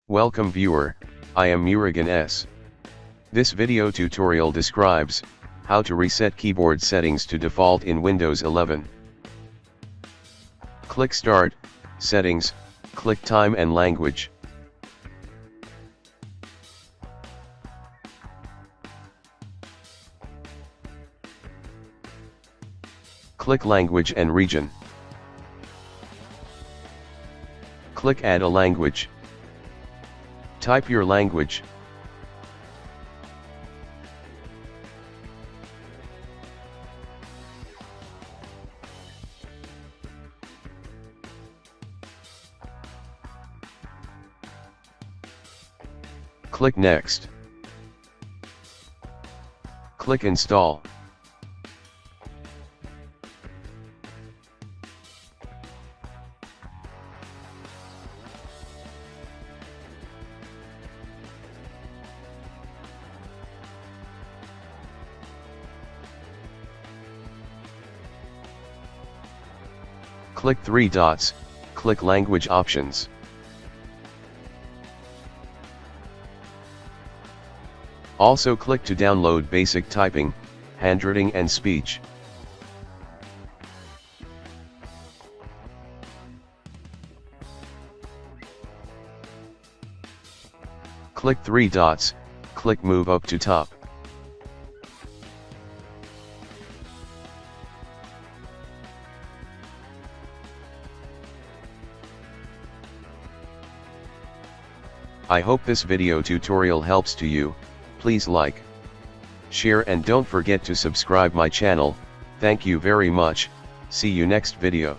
Welcome viewer, I am Murugan S. This video tutorial describes how to reset keyboard settings to default in Windows 11. Click Start, Settings, click Time and Language. Click Language and Region. Click Add a language. Type your language. Click Next. Click Install. Click three dots, click Language Options. Also click to download Basic Typing, Handwriting and Speech. Click three dots, click Move up to top. I hope this video tutorial helps to you. Please like, share and don't forget to subscribe my channel. Thank you very much. See you next video.